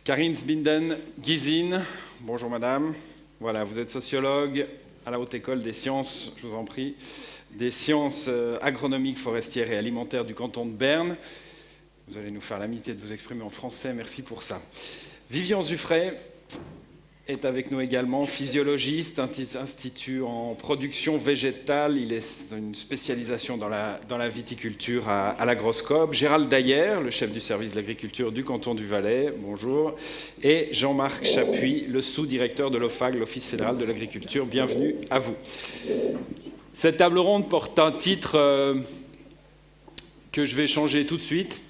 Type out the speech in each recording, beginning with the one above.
Karin Zbinden-Gysin, bonjour madame. Voilà, vous êtes sociologue à la Haute École des Sciences, je vous en prie, des sciences agronomiques, forestières et alimentaires du canton de Berne. Vous allez nous faire l'amitié de vous exprimer en français, merci pour ça. Vivian Zuffray est avec nous également, physiologiste, institut en production végétale. Il est une spécialisation dans la viticulture à l'Agroscope. Gérald Dayer, le chef du service de l'agriculture du canton du Valais, bonjour. Et Jean-Marc Chapuis, le sous-directeur de l'OFAG, l'Office fédéral de l'agriculture. Bienvenue à vous. Cette table ronde porte un titre que je vais changer tout de suite.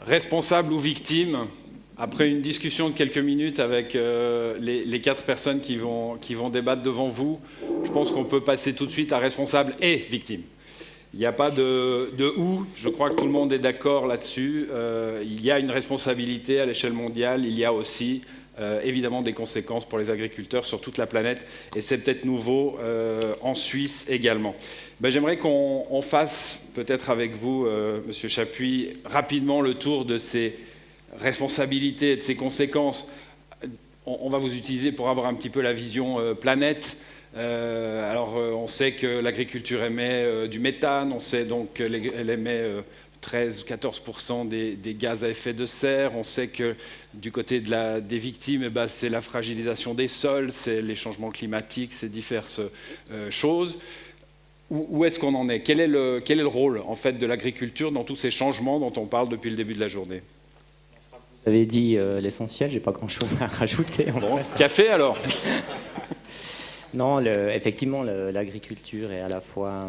Responsable ou victime ? Après une discussion de quelques minutes avec les 4 personnes qui vont débattre devant vous, je pense qu'on peut passer tout de suite à responsable et victime. Il n'y a pas de ou, je crois que tout le monde est d'accord là-dessus. Il y a une responsabilité à l'échelle mondiale, il y a aussi évidemment des conséquences pour les agriculteurs sur toute la planète, et c'est peut-être nouveau en Suisse également. J'aimerais qu'on fasse, peut-être avec vous, Monsieur Chapuis, rapidement le tour de ces responsabilités et de ses conséquences. On va vous utiliser pour avoir un petit peu la vision planète. On sait que l'agriculture émet du méthane, on sait donc qu'elle émet 13-14% des gaz à effet de serre. On sait que du côté des victimes, c'est la fragilisation des sols, c'est les changements climatiques, c'est diverses choses. Où est-ce qu'on en est ? Quel est le rôle en fait, de l'agriculture dans tous ces changements dont on parle depuis le début de la journée ? Vous avez dit l'essentiel, j'ai pas grand-chose à rajouter. Bon, café alors. Non, effectivement, l'agriculture est à la fois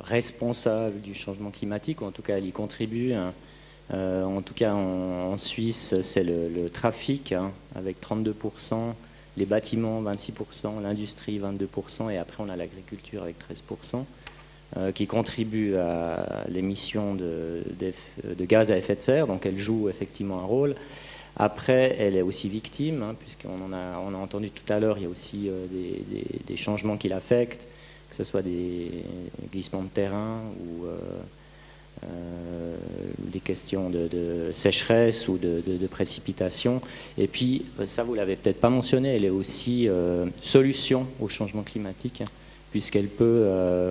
responsable du changement climatique, ou en tout cas elle y contribue. En tout cas en Suisse, c'est le trafic avec 32%, les bâtiments 26%, l'industrie 22%, et après on a l'agriculture avec 13%. Qui contribue à l'émission de gaz à effet de serre, donc elle joue effectivement un rôle. Après, elle est aussi victime, puisqu'on a entendu tout à l'heure, il y a aussi des changements qui l'affectent, que ce soit des glissements de terrain ou des questions de sécheresse ou de précipitation. Et puis, ça vous l'avez peut-être pas mentionné, elle est aussi solution au changement climatique, puisqu'elle peut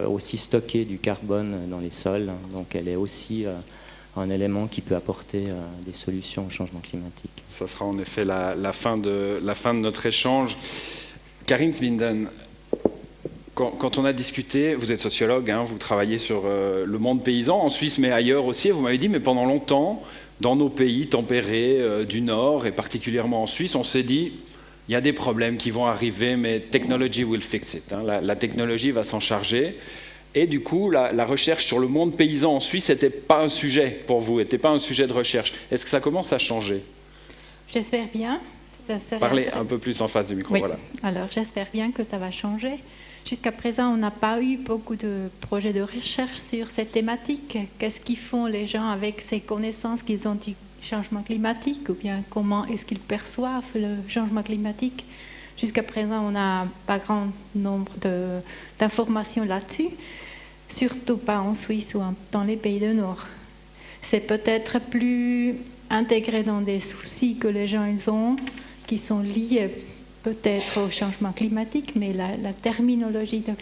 aussi stocker du carbone dans les sols. Donc elle est aussi un élément qui peut apporter des solutions au changement climatique. Ça sera en effet la fin de notre échange. Karin Zbinden, quand on a discuté, vous êtes sociologue, vous travaillez sur le monde paysan, en Suisse mais ailleurs aussi, et vous m'avez dit, mais pendant longtemps, dans nos pays tempérés du Nord, et particulièrement en Suisse, on s'est dit, il y a des problèmes qui vont arriver, mais technology will fix it. La technologie va s'en charger. Et du coup, la recherche sur le monde paysan en Suisse n'était pas un sujet pour vous, n'était pas un sujet de recherche. Est-ce que ça commence à changer ? J'espère bien. Parlez un peu plus en face du micro. Oui. Voilà. Alors, j'espère bien que ça va changer. Jusqu'à présent, on n'a pas eu beaucoup de projets de recherche sur cette thématique. Qu'est-ce qu'ils font les gens avec ces connaissances qu'ils ont du changement climatique, ou bien comment est-ce qu'ils perçoivent le changement climatique. Jusqu'à présent, on n'a pas grand nombre d'informations là-dessus, surtout pas en Suisse ou dans les pays du Nord. C'est peut-être plus intégré dans des soucis que les gens ils ont, qui sont liés peut-être au changement climatique, mais la terminologie de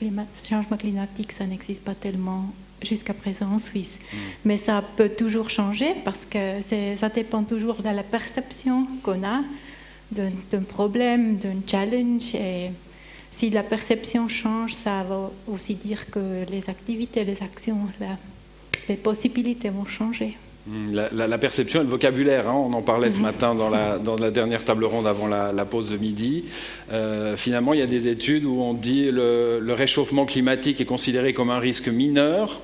changement climatique, ça n'existe pas tellement jusqu'à présent en Suisse. Mais ça peut toujours changer parce que ça dépend toujours de la perception qu'on a d'un problème, d'un challenge. Et si la perception change, ça va aussi dire que les activités, les actions, les possibilités vont changer. La perception et le vocabulaire, on en parlait ce matin dans la dernière table ronde avant la pause de midi. Finalement, il y a des études où on dit le réchauffement climatique est considéré comme un risque mineur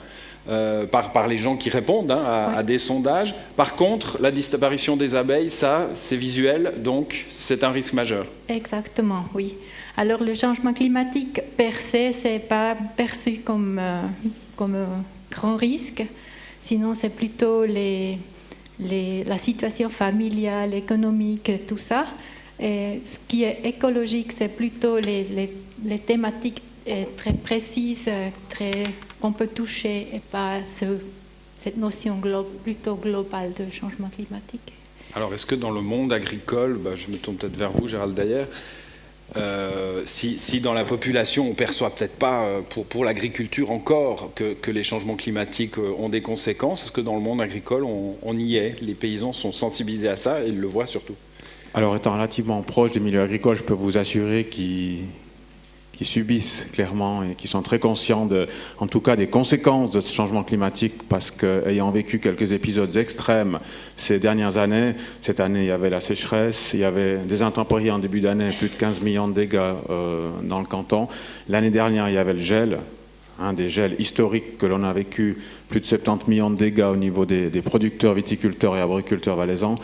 par les gens qui répondent à des sondages. Par contre, la disparition des abeilles, ça, c'est visuel, donc c'est un risque majeur. Exactement, oui. Alors le changement climatique per se, c'est pas perçu comme un grand risque. Sinon, c'est plutôt la situation familiale, économique, tout ça. Et ce qui est écologique, c'est plutôt les thématiques très précises, qu'on peut toucher, et pas cette notion plutôt globale de changement climatique. Alors, est-ce que dans le monde agricole, je me tourne peut-être vers vous, Gérald Dayer, si dans la population on ne perçoit peut-être pas pour l'agriculture encore que les changements climatiques ont des conséquences, est-ce que dans le monde agricole on y est? Les paysans sont sensibilisés à ça et ils le voient surtout? Alors, étant relativement proche des milieux agricoles, je peux vous assurer qu'ils subissent clairement et qui sont très conscients en tout cas des conséquences de ce changement climatique, parce qu'ayant vécu quelques épisodes extrêmes ces dernières années, cette année il y avait la sécheresse, il y avait des intempéries en début d'année, plus de 15 millions de dégâts dans le canton. L'année dernière il y avait le gel, des gels historiques que l'on a vécu, plus de 70 millions de dégâts au niveau des producteurs, viticulteurs et arboriculteurs valaisans,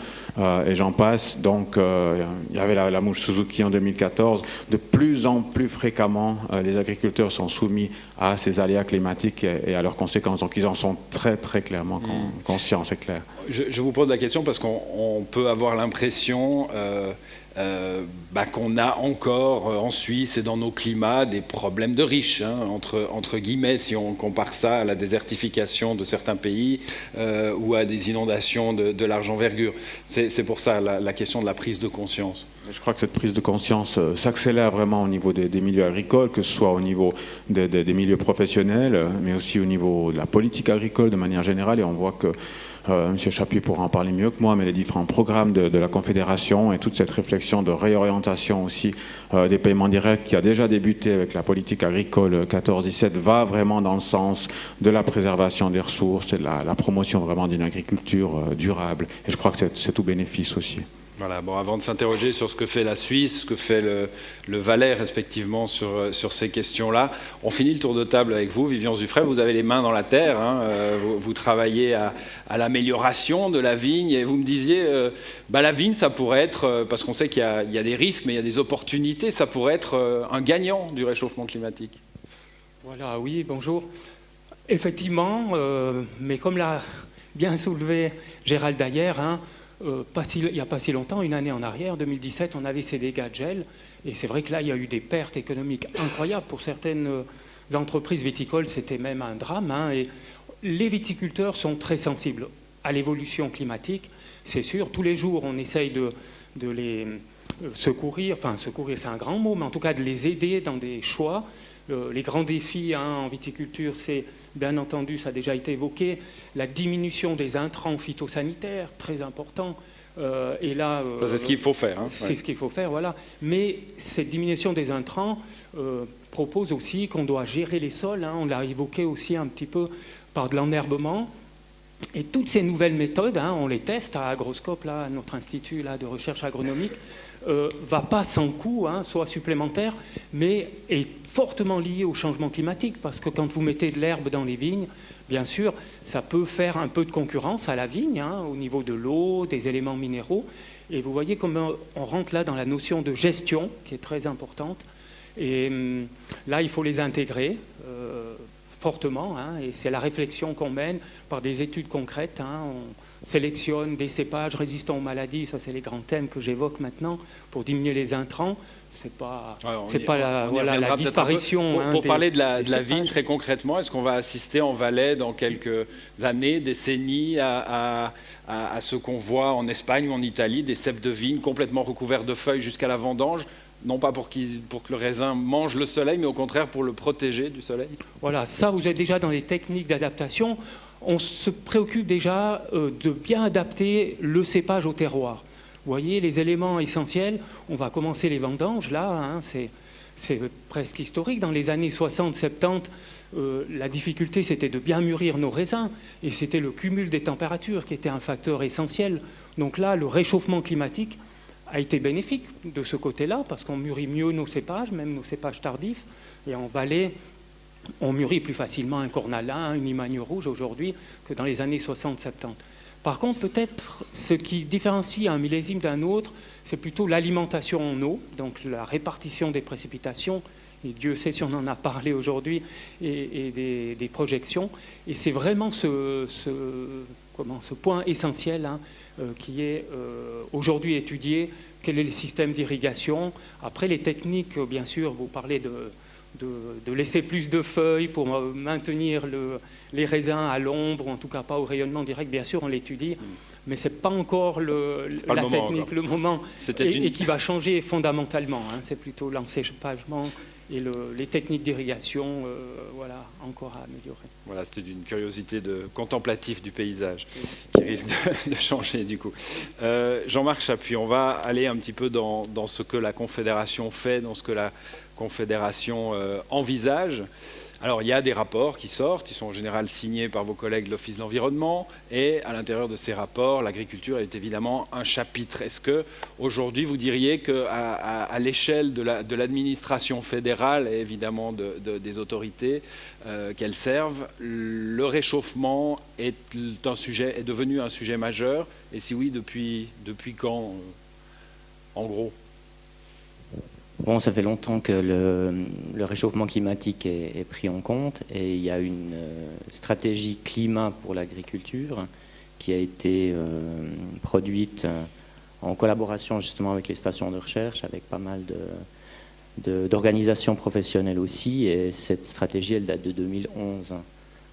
et j'en passe. Donc il y avait la mouche Suzuki en 2014. De plus en plus fréquemment, les agriculteurs sont soumis à ces aléas climatiques et à leurs conséquences. Donc ils en sont très très clairement conscients, c'est clair. Je vous pose la question parce qu'on peut avoir l'impression qu'on a encore en Suisse et dans nos climats des problèmes de riches, entre guillemets, si on compare ça à la désertification de certains pays ou à des inondations de large envergure. C'est pour ça la question de la prise de conscience. Je crois que cette prise de conscience s'accélère vraiment au niveau des milieux agricoles, que ce soit au niveau des milieux professionnels, mais aussi au niveau de la politique agricole de manière générale. Et on voit que M. Chapuis pourra en parler mieux que moi, mais les différents programmes de la Confédération et toute cette réflexion de réorientation aussi des paiements directs qui a déjà débuté avec la politique agricole 14-17 va vraiment dans le sens de la préservation des ressources et de la promotion vraiment d'une agriculture durable. Et je crois que c'est tout bénéfice aussi. Voilà, avant de s'interroger sur ce que fait la Suisse, ce que fait le Valais respectivement sur ces questions-là, on finit le tour de table avec vous, Vivian Zuffray. Vous avez les mains dans la terre, vous travaillez à l'amélioration de la vigne et vous me disiez, la vigne ça pourrait être, parce qu'on sait qu'il y a des risques mais il y a des opportunités, ça pourrait être un gagnant du réchauffement climatique. Voilà, oui, bonjour. Effectivement, mais comme l'a bien soulevé Gérald Dayer, il n'y a pas si longtemps, une année en arrière, 2017, on avait ces dégâts de gel. Et c'est vrai que là, il y a eu des pertes économiques incroyables. Pour certaines entreprises viticoles, c'était même un drame. Et les viticulteurs sont très sensibles à l'évolution climatique, c'est sûr. Tous les jours, on essaye de les secourir. Enfin, secourir, c'est un grand mot, mais en tout cas de les aider dans des choix. Les grands défis en viticulture, c'est bien entendu, ça a déjà été évoqué, la diminution des intrants phytosanitaires, très important. Et là, ça, c'est ce qu'il faut faire. C'est ce qu'il faut faire, voilà. Mais cette diminution des intrants propose aussi qu'on doit gérer les sols. On l'a évoqué aussi un petit peu par de l'enherbement. Et toutes ces nouvelles méthodes, on les teste à Agroscope, là, à notre institut là, de recherche agronomique, va pas sans coût, soit supplémentaire, mais est fortement lié au changement climatique, parce que quand vous mettez de l'herbe dans les vignes, bien sûr, ça peut faire un peu de concurrence à la vigne, au niveau de l'eau, des éléments minéraux, et vous voyez comment on rentre là dans la notion de gestion, qui est très importante, et là, il faut les intégrer fortement, et c'est la réflexion qu'on mène par des études concrètes. On sélectionne des cépages résistants aux maladies, ça c'est les grands thèmes que j'évoque maintenant, pour diminuer les intrants. C'est pas la disparition. Pour parler de la vigne très concrètement, est-ce qu'on va assister en Valais dans quelques années, décennies, à ce qu'on voit en Espagne ou en Italie, des ceps de vigne complètement recouverts de feuilles jusqu'à la vendange? Non pas pour que le raisin mange le soleil, mais au contraire pour le protéger du soleil. Voilà, ça vous êtes déjà dans les techniques d'adaptation. On se préoccupe déjà de bien adapter le cépage au terroir. Vous voyez, les éléments essentiels, on va commencer les vendanges, là, c'est presque historique. Dans les années 60-70, la difficulté, c'était de bien mûrir nos raisins, et c'était le cumul des températures qui était un facteur essentiel. Donc là, le réchauffement climatique a été bénéfique de ce côté-là, parce qu'on mûrit mieux nos cépages, même nos cépages tardifs, et en Valais, on mûrit plus facilement un cornalin, une limagne rouge aujourd'hui que dans les années 60-70. Par contre, peut-être ce qui différencie un millésime d'un autre, c'est plutôt l'alimentation en eau, donc la répartition des précipitations, et Dieu sait si on en a parlé aujourd'hui, et des projections. Et c'est vraiment ce point essentiel qui est aujourd'hui étudié. Quel est le système d'irrigation? Après, les techniques, bien sûr, vous parlez de laisser plus de feuilles pour maintenir les raisins à l'ombre, ou en tout cas pas au rayonnement direct. Bien sûr, on l'étudie, mais ce n'est pas encore la technique, le moment, et qui va changer fondamentalement. Hein. C'est plutôt l'encépagement et les techniques d'irrigation, voilà, encore à améliorer. Voilà, c'était une curiosité contemplative du paysage qui risque de changer du coup. Jean-Marc Chapuis, on va aller un petit peu dans ce que la Confédération fait, dans ce que la Confédération envisage. Alors, il y a des rapports qui sortent, ils sont en général signés par vos collègues de l'Office de l'environnement, et à l'intérieur de ces rapports, l'agriculture est évidemment un chapitre. Est-ce que aujourd'hui, vous diriez qu'à l'échelle de l'administration fédérale et évidemment des autorités qu'elles servent, le réchauffement est devenu un sujet majeur? Et si oui, depuis quand, en gros? Bon, ça fait longtemps que le réchauffement climatique est pris en compte, et il y a une stratégie climat pour l'agriculture qui a été produite en collaboration justement avec les stations de recherche, avec pas mal d'organisations professionnelles aussi, et cette stratégie, elle date de 2011.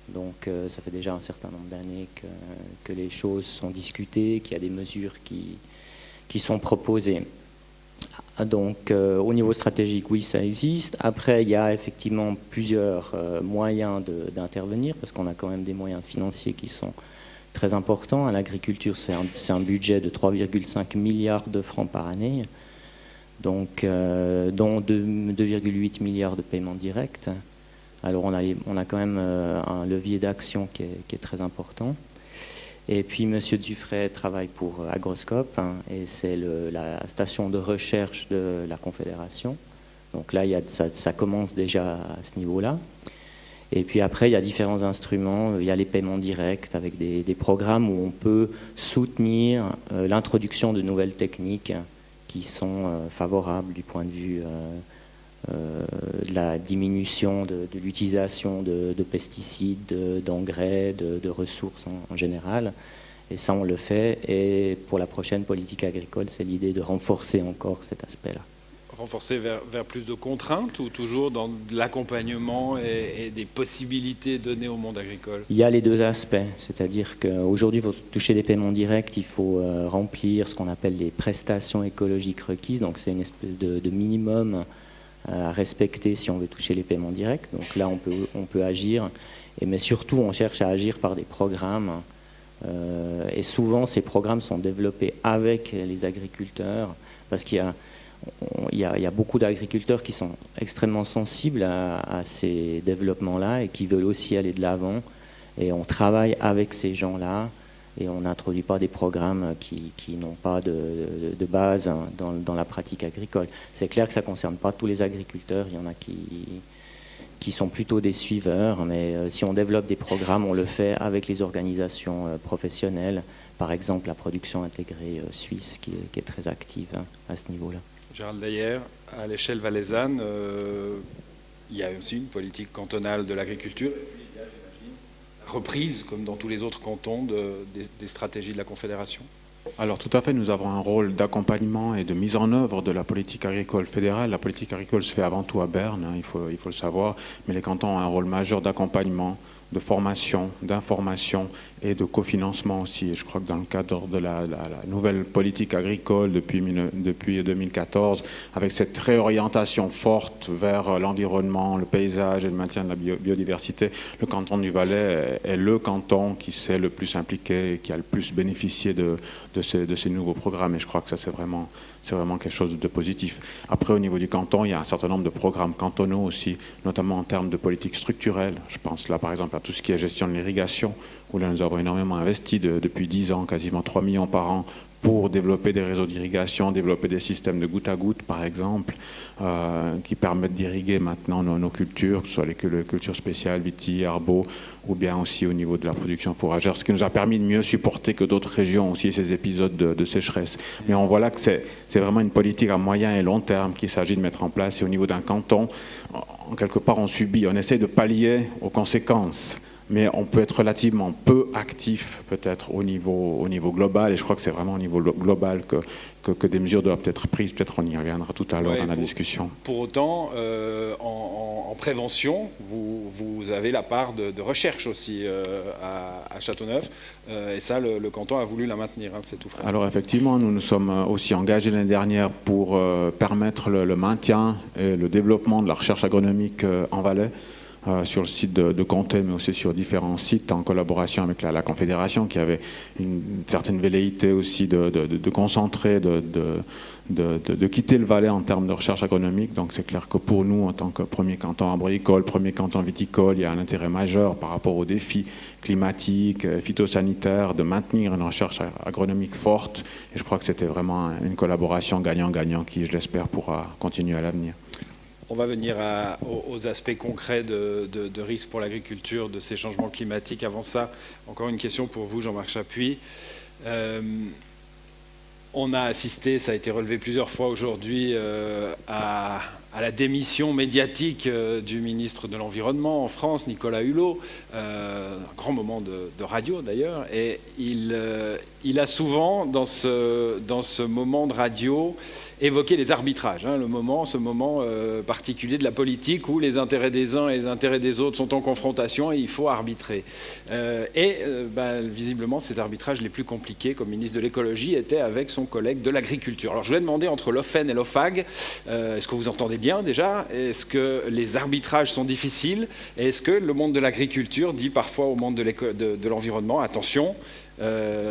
Donc ça fait déjà un certain nombre d'années que les choses sont discutées, qu'il y a des mesures qui sont proposées. Donc au niveau stratégique, oui, ça existe. Après, il y a effectivement plusieurs moyens d'intervenir, parce qu'on a quand même des moyens financiers qui sont très importants. À l'agriculture, c'est un budget de 3,5 milliards de francs par année, donc, dont 2,8 milliards de paiements directs. Alors on a quand même un levier d'action qui est très important. Et puis M. Dufray travaille pour Agroscope, hein, et c'est la station de recherche de la Confédération. Donc là, ça commence déjà à ce niveau-là. Et puis après, il y a différents instruments. Il y a les paiements directs avec des programmes où on peut soutenir l'introduction de nouvelles techniques qui sont favorables du point de vue de la diminution de l'utilisation de pesticides, d'engrais, de ressources en général. Et ça, on le fait. Et pour la prochaine politique agricole, c'est l'idée de renforcer encore cet aspect-là. Renforcer vers plus de contraintes, ou toujours dans de l'accompagnement et des possibilités données au monde agricole? Il y a les deux aspects. C'est-à-dire qu'aujourd'hui, pour toucher des paiements directs, il faut remplir ce qu'on appelle les prestations écologiques requises. Donc c'est une espèce de minimum à respecter si on veut toucher les paiements directs. Donc là, on peut agir, mais surtout, on cherche à agir par des programmes. Et souvent, ces programmes sont développés avec les agriculteurs, parce qu'il y a beaucoup d'agriculteurs qui sont extrêmement sensibles à ces développements-là et qui veulent aussi aller de l'avant. Et on travaille avec ces gens-là, et on n'introduit pas des programmes qui n'ont pas de base dans la pratique agricole. C'est clair que ça ne concerne pas tous les agriculteurs, il y en a qui sont plutôt des suiveurs, mais si on développe des programmes, on le fait avec les organisations professionnelles, par exemple la production intégrée suisse qui est très active à ce niveau-là. Gérald Dayer, à l'échelle valaisanne, il y a aussi une politique cantonale de l'agriculture, reprise, comme dans tous les autres cantons, des stratégies de la Confédération? Alors tout à fait, nous avons un rôle d'accompagnement et de mise en œuvre de la politique agricole fédérale. La politique agricole se fait avant tout à Berne, hein, il faut le savoir, mais les cantons ont un rôle majeur d'accompagnement, de formation, d'information et de cofinancement aussi. Et je crois que dans le cadre de la nouvelle politique agricole depuis 2014, avec cette réorientation forte vers l'environnement, le paysage et le maintien de la biodiversité, le canton du Valais est le canton qui s'est le plus impliqué et qui a le plus bénéficié de ces nouveaux programmes. Et je crois que ça, c'est vraiment quelque chose de positif. Après, au niveau du canton, il y a un certain nombre de programmes cantonaux aussi, notamment en termes de politique structurelle. Je pense là, par exemple, à tout ce qui est gestion de l'irrigation, où là, nous avons énormément investi depuis 10 ans, quasiment 3 millions par an, pour développer des réseaux d'irrigation, développer des systèmes de goutte à goutte, par exemple, qui permettent d'irriguer maintenant nos cultures, que ce soit les cultures spéciales, vitis, herbeaux, ou bien aussi au niveau de la production fourragère, ce qui nous a permis de mieux supporter que d'autres régions aussi ces épisodes de sécheresse. Mais on voit là que c'est vraiment une politique à moyen et long terme qu'il s'agit de mettre en place. Et au niveau d'un canton, en quelque part, on essaie de pallier aux conséquences mais on peut être relativement peu actif peut-être au niveau global, et je crois que c'est vraiment au niveau global que des mesures doivent être prises. Peut-être on y reviendra tout à l'heure dans la discussion. Pour autant, en prévention, vous avez la part de recherche aussi à Châteauneuf, et ça, le canton a voulu la maintenir, hein, c'est tout frais. Alors effectivement, nous nous sommes aussi engagés l'année dernière pour permettre le maintien et le développement de la recherche agronomique en Valais, sur le site de Comté, mais aussi sur différents sites, en collaboration avec la Confédération, qui avait une certaine velléité aussi de concentrer, de quitter le Valais en termes de recherche agronomique. Donc c'est clair que pour nous, en tant que premier canton arboricole, premier canton viticole, il y a un intérêt majeur par rapport aux défis climatiques, phytosanitaires, de maintenir une recherche agronomique forte. Et je crois que c'était vraiment une collaboration gagnant-gagnant qui, je l'espère, pourra continuer à l'avenir. On va venir aux aspects concrets de risque pour l'agriculture, de ces changements climatiques. Avant ça, encore une question pour vous, Jean-Marc Chapuis. On a assisté, ça a été relevé plusieurs fois aujourd'hui, à la démission médiatique du ministre de l'Environnement en France, Nicolas Hulot, un grand moment de radio d'ailleurs, et il a souvent, dans ce moment de radio, évoqué les arbitrages, hein, ce moment particulier de la politique où les intérêts des uns et les intérêts des autres sont en confrontation et il faut arbitrer. Visiblement, ces arbitrages les plus compliqués, comme ministre de l'écologie, étaient avec son collègue de l'agriculture. Alors je voulais demander, entre l'OFEN et l'OFAG, est-ce que vous entendez bien déjà? Est-ce que les arbitrages sont difficiles? Et est-ce que le monde de l'agriculture dit parfois au monde de l'environnement, attention,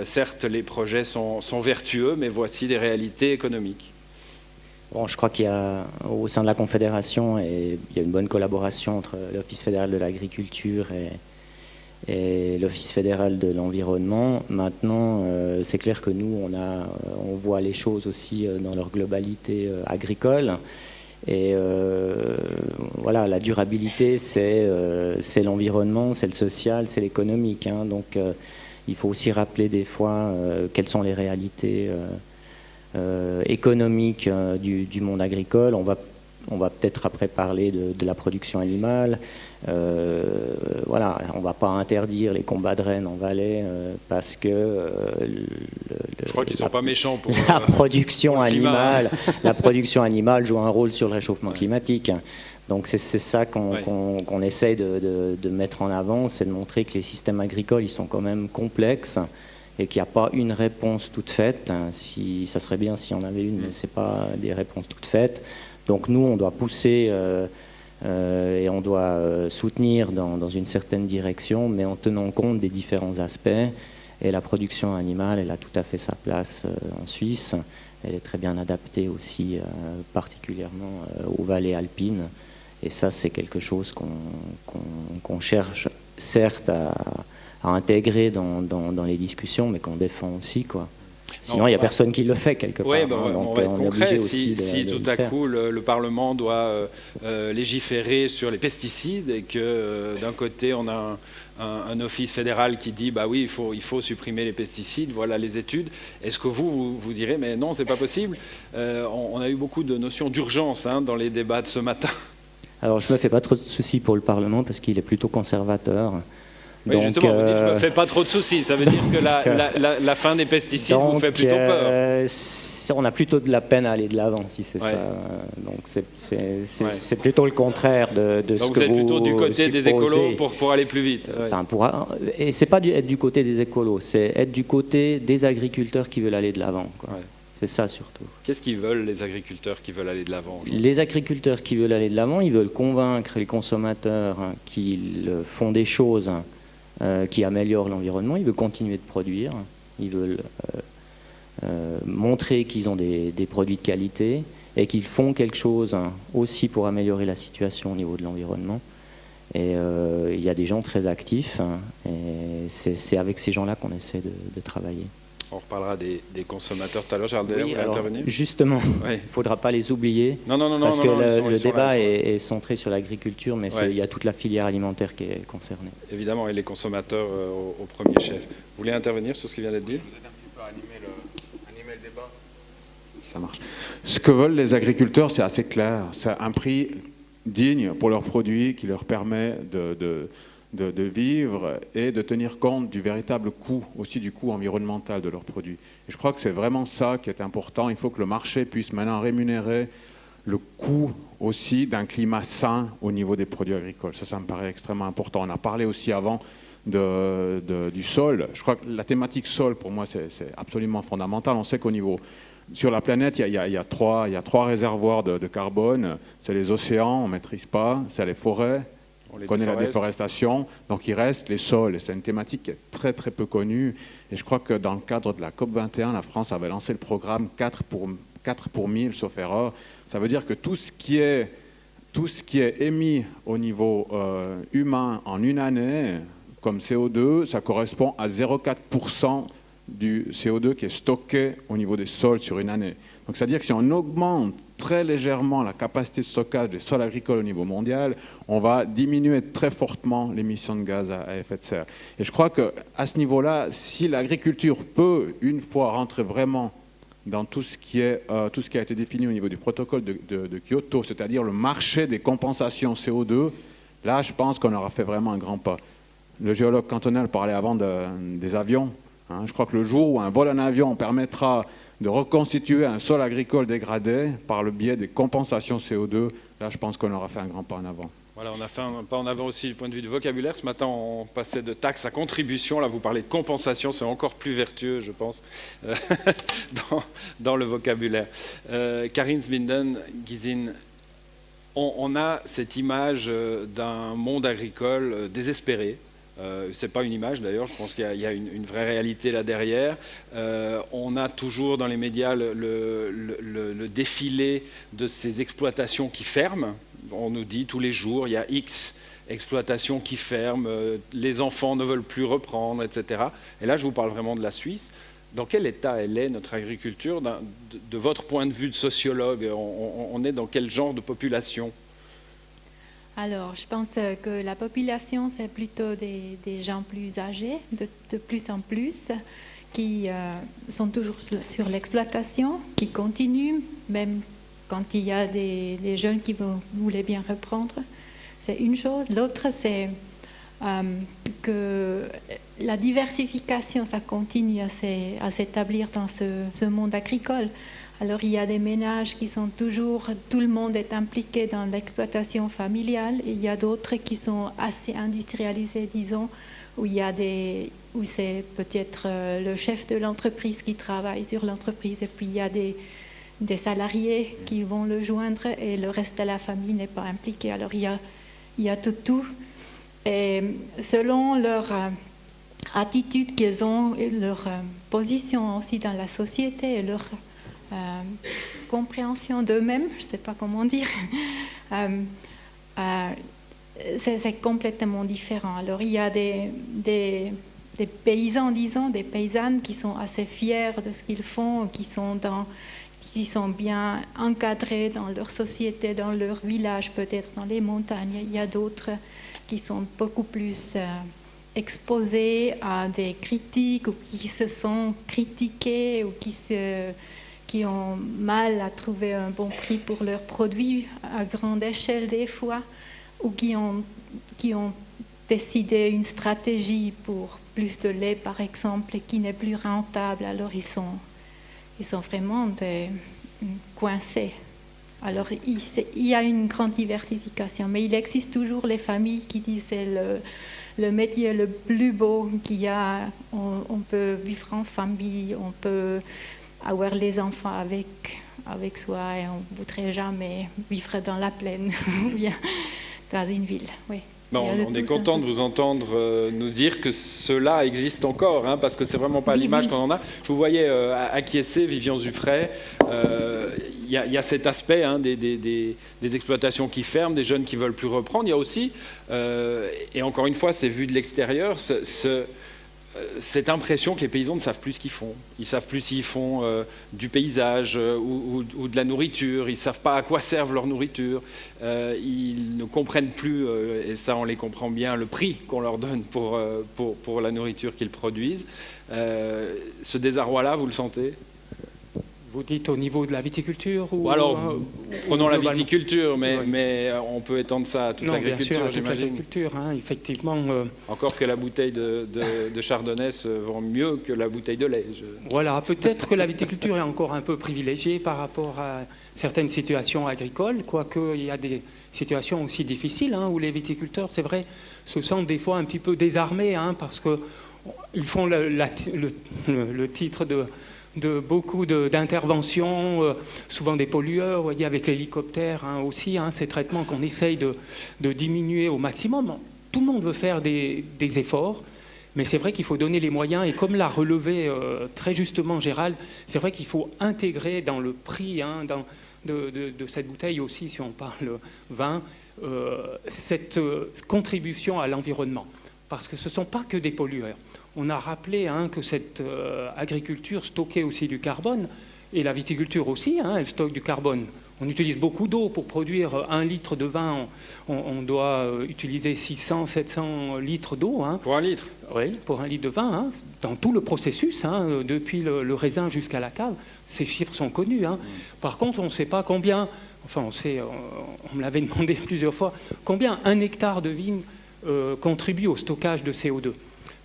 certes les projets sont vertueux, mais voici des réalités économiques? Bon, je crois qu'il y a, au sein de la Confédération, il y a une bonne collaboration entre l'Office fédéral de l'agriculture et l'Office fédéral de l'environnement. Maintenant, c'est clair que nous, on voit les choses aussi dans leur globalité agricole. Et voilà, la durabilité, c'est l'environnement, c'est le social, c'est l'économique, hein. Donc, il faut aussi rappeler des fois quelles sont les réalités économique du monde agricole. On va peut-être après parler de la production animale. Voilà, on ne va pas interdire les combats de rennes en Valais parce que je crois qu'ils ne sont pas méchants pour la production animale. La production animale joue un rôle sur le réchauffement climatique. Donc c'est ça qu'on essaye de mettre en avant, c'est de montrer que les systèmes agricoles, ils sont quand même complexes et qu'il n'y a pas une réponse toute faite. Ça serait bien s'il y en avait une, mais ce n'est pas des réponses toutes faites. Donc nous, on doit pousser et on doit soutenir dans une certaine direction, mais en tenant compte des différents aspects. Et la production animale, elle a tout à fait sa place en Suisse. Elle est très bien adaptée aussi, particulièrement aux vallées alpines. Et ça, c'est quelque chose qu'on cherche, certes, à intégrer dans les discussions, mais qu'on défend aussi, quoi. Sinon, il n'y a personne qui le fait quelque part. Oui, donc, on va être concret. Aussi si tout à coup le Parlement doit légiférer sur les pesticides et que d'un côté on a un office fédéral qui dit bah oui, il faut supprimer les pesticides, voilà les études. Est-ce que vous direz mais non, c'est pas possible? On a eu beaucoup de notions d'urgence dans les débats de ce matin. Alors, je me fais pas trop de soucis pour le Parlement parce qu'il est plutôt conservateur. Oui, donc, justement, vous dites je ne me fais pas trop de soucis. Ça veut dire que la fin des pesticides vous fait plutôt peur. On a plutôt de la peine à aller de l'avant, si c'est ça. Donc c'est plutôt le contraire de donc ce que vous êtes plutôt du côté supposez. des écolos pour aller plus vite. Enfin, et c'est pas être du côté des écolos, c'est être du côté des agriculteurs qui veulent aller de l'avant. C'est ça surtout. Qu'est-ce qu'ils veulent, les agriculteurs qui veulent aller de l'avant? Les agriculteurs qui veulent aller de l'avant, ils veulent convaincre les consommateurs qu'ils font des choses qui améliorent l'environnement, ils veulent continuer de produire, ils veulent montrer qu'ils ont des produits de qualité et qu'ils font quelque chose aussi pour améliorer la situation au niveau de l'environnement. Et il y a des gens très actifs et c'est avec ces gens-là qu'on essaie de travailler. On reparlera des consommateurs tout à l'heure. Gérald Deller, vous voulez intervenir? Justement, il ne faudra pas les oublier. Non, parce que le débat est centré sur l'agriculture, mais il y a toute la filière alimentaire qui est concernée. Évidemment, et les consommateurs au premier chef. Vous voulez intervenir sur ce qui vient d'être dit? Vous êtes un petit peu animer le débat. Ça marche. Ce que veulent les agriculteurs, c'est assez clair. C'est un prix digne pour leurs produits qui leur permet de vivre et de tenir compte du véritable coût, aussi du coût environnemental de leurs produits. Et je crois que c'est vraiment ça qui est important. Il faut que le marché puisse maintenant rémunérer le coût aussi d'un climat sain au niveau des produits agricoles. Ça me paraît extrêmement important. On a parlé aussi avant du sol. Je crois que la thématique sol, pour moi, c'est absolument fondamental. On sait qu'au niveau... Sur la planète, il y a trois réservoirs de carbone. C'est les océans, on ne maîtrise pas. C'est les forêts, on connaît la déforestation. Donc il reste les sols. C'est une thématique qui est très très peu connue. Et je crois que dans le cadre de la COP21, la France avait lancé le programme 4 pour 1000, sauf erreur. Ça veut dire que tout ce qui est émis au niveau humain en une année, comme CO2, ça correspond à 0,4% du CO2 qui est stocké au niveau des sols sur une année. Donc c'est-à-dire que si on augmente très légèrement la capacité de stockage des sols agricoles au niveau mondial, on va diminuer très fortement l'émission de gaz à effet de serre. Et je crois qu'à ce niveau-là, si l'agriculture peut, une fois rentrer vraiment dans tout ce qui a été défini au niveau du protocole de Kyoto, c'est-à-dire le marché des compensations CO2, là, je pense qu'on aura fait vraiment un grand pas. Le géologue cantonal parlait avant des avions. Je crois que le jour où un vol en avion permettra de reconstituer un sol agricole dégradé par le biais des compensations CO2, là, je pense qu'on aura fait un grand pas en avant. Voilà, on a fait un pas en avant aussi du point de vue du vocabulaire. Ce matin, on passait de taxes à contribution. Là, vous parlez de compensation, c'est encore plus vertueux, je pense, dans le vocabulaire. Karin Zbinden-Gizin, on a cette image d'un monde agricole désespéré. Ce n'est pas une image d'ailleurs, je pense qu'il y a une vraie réalité là derrière. On a toujours dans les médias le défilé de ces exploitations qui ferment. On nous dit tous les jours, il y a X exploitations qui ferment, les enfants ne veulent plus reprendre, etc. Et là, je vous parle vraiment de la Suisse. Dans quel état elle est, notre agriculture, de votre point de vue de sociologue? On est dans quel genre de population? Alors, je pense que la population, c'est plutôt des gens plus âgés, de plus en plus, qui sont toujours sur l'exploitation, qui continuent, même quand il y a des jeunes qui voulaient bien reprendre. C'est une chose. L'autre, c'est que la diversification, ça continue à s'établir dans ce monde agricole. Alors il y a des ménages qui sont toujours, tout le monde est impliqué dans l'exploitation familiale, et il y a d'autres qui sont assez industrialisés, disons, où c'est peut-être le chef de l'entreprise qui travaille sur l'entreprise, et puis il y a des salariés qui vont le joindre, et le reste de la famille n'est pas impliqué. Alors il y a tout. Et selon leur attitude qu'ils ont, et leur position aussi dans la société, et leur compréhension d'eux-mêmes, je ne sais pas comment dire, c'est complètement différent. Alors il y a des paysans, disons, des paysannes qui sont assez fiers de ce qu'ils font, qui sont bien encadrés dans leur société, dans leur village, peut-être dans les montagnes. Il y a d'autres qui sont beaucoup plus exposés à des critiques, ou qui se sont critiqués, ou qui ont mal à trouver un bon prix pour leurs produits à grande échelle des fois, ou qui ont décidé une stratégie pour plus de lait par exemple, et qui n'est plus rentable. Alors ils sont vraiment coincés. Alors il y a une grande diversification, mais il existe toujours les familles qui disent c'est le métier le plus beau qu'il y a. On peut vivre en famille, on peut avoir les enfants avec soi, et on ne voudrait jamais vivre dans la plaine ou bien dans une ville. Oui. Bon, on est content de vous entendre nous dire que cela existe encore, hein, parce que c'est vraiment pas l'image qu'on en a. Je vous voyais acquiescer, Vivian Zuffray. Il y a cet aspect, hein, des exploitations qui ferment, des jeunes qui veulent plus reprendre. Il y a aussi, et encore une fois, c'est vu de l'extérieur, cette impression que les paysans ne savent plus ce qu'ils font. Ils ne savent plus s'ils font du paysage ou de la nourriture. Ils ne savent pas à quoi servent leur nourriture. Ils ne comprennent plus, et ça on les comprend bien, le prix qu'on leur donne pour la nourriture qu'ils produisent. Ce désarroi-là, vous le sentez ? Vous dites au niveau de la viticulture ou prenons la globalement viticulture, Oui. mais on peut étendre ça à toute Non, bien sûr, l'agriculture, à toute j'imagine. l'agriculture, hein, effectivement. Encore que la bouteille de Chardonnay se vend mieux que la bouteille de lait. Voilà, peut-être que la viticulture est encore un peu privilégiée par rapport à certaines situations agricoles, quoique il y a des situations aussi difficiles hein, où les viticulteurs, c'est vrai, se sentent des fois un petit peu désarmés hein, parce qu'ils font le titre de beaucoup d'interventions, souvent des pollueurs, vous voyez, avec l'hélicoptère hein, aussi, hein, ces traitements qu'on essaye de diminuer au maximum. Tout le monde veut faire des efforts, mais c'est vrai qu'il faut donner les moyens, et comme l'a relevé très justement Gérald, c'est vrai qu'il faut intégrer dans le prix hein, de cette bouteille aussi, si on parle vin, cette contribution à l'environnement. Parce que ce ne sont pas que des pollueurs. On a rappelé hein, que cette agriculture stockait aussi du carbone, et la viticulture aussi, hein, elle stocke du carbone. On utilise beaucoup d'eau pour produire 1 litre de vin. On doit utiliser 600, 700 litres d'eau. Hein. Pour 1 litre? Oui, pour 1 litre de vin, hein, dans tout le processus, hein, depuis le raisin jusqu'à la cave. Ces chiffres sont connus. Hein. Par contre, on ne sait pas combien, enfin on me l'avait demandé plusieurs fois, combien 1 hectare de vigne contribue au stockage de CO2.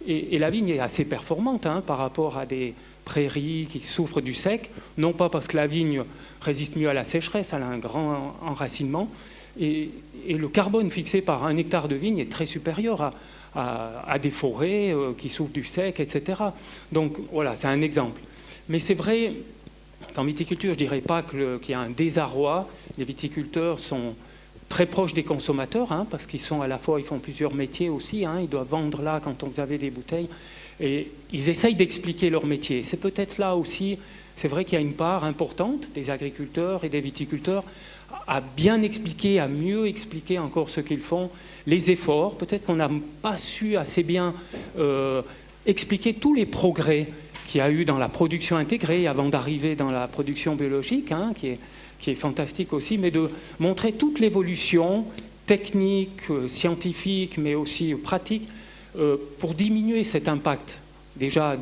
Et la vigne est assez performante hein, par rapport à des prairies qui souffrent du sec, non pas parce que la vigne résiste mieux à la sécheresse, elle a un grand enracinement, et le carbone fixé par 1 hectare de vigne est très supérieur à des forêts qui souffrent du sec, etc. Donc voilà, c'est un exemple. Mais c'est vrai, qu'en viticulture, je ne dirais pas qu'il y a un désarroi. Les viticulteurs sont très proches des consommateurs, hein, parce qu'ils sont à la fois, ils font plusieurs métiers aussi, hein, ils doivent vendre là quand vous avez des bouteilles, et ils essayent d'expliquer leur métier. C'est peut-être là aussi, c'est vrai qu'il y a une part importante des agriculteurs et des viticulteurs à bien expliquer, à mieux expliquer encore ce qu'ils font, les efforts. Peut-être qu'on n'a pas su assez bien expliquer tous les progrès qu'il y a eu dans la production intégrée avant d'arriver dans la production biologique, hein, qui est fantastique aussi, mais de montrer toute l'évolution technique, scientifique, mais aussi pratique, pour diminuer cet impact déjà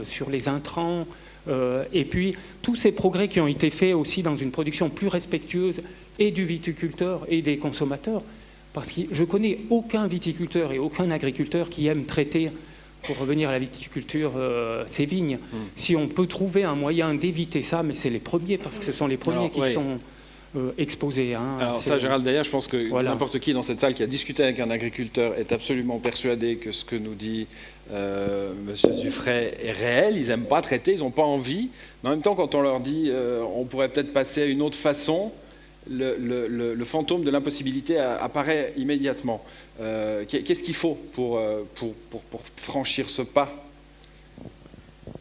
sur les intrants, et puis tous ces progrès qui ont été faits aussi dans une production plus respectueuse et du viticulteur et des consommateurs, parce que je connais aucun viticulteur et aucun agriculteur qui aime traiter, pour revenir à la viticulture, ces vignes. Si on peut trouver un moyen d'éviter ça, mais c'est les premiers, parce que ce sont les premiers qui sont exposés. Hein. Alors ça, Gérald, d'ailleurs, je pense que voilà. N'importe qui dans cette salle qui a discuté avec un agriculteur est absolument persuadé que ce que nous dit M. Zuffray est réel. Ils n'aiment pas traiter, ils n'ont pas envie. Mais en même temps, quand on leur dit on pourrait peut-être passer à une autre façon, le fantôme de l'impossibilité apparaît immédiatement. Qu'est-ce qu'il faut pour franchir ce pas?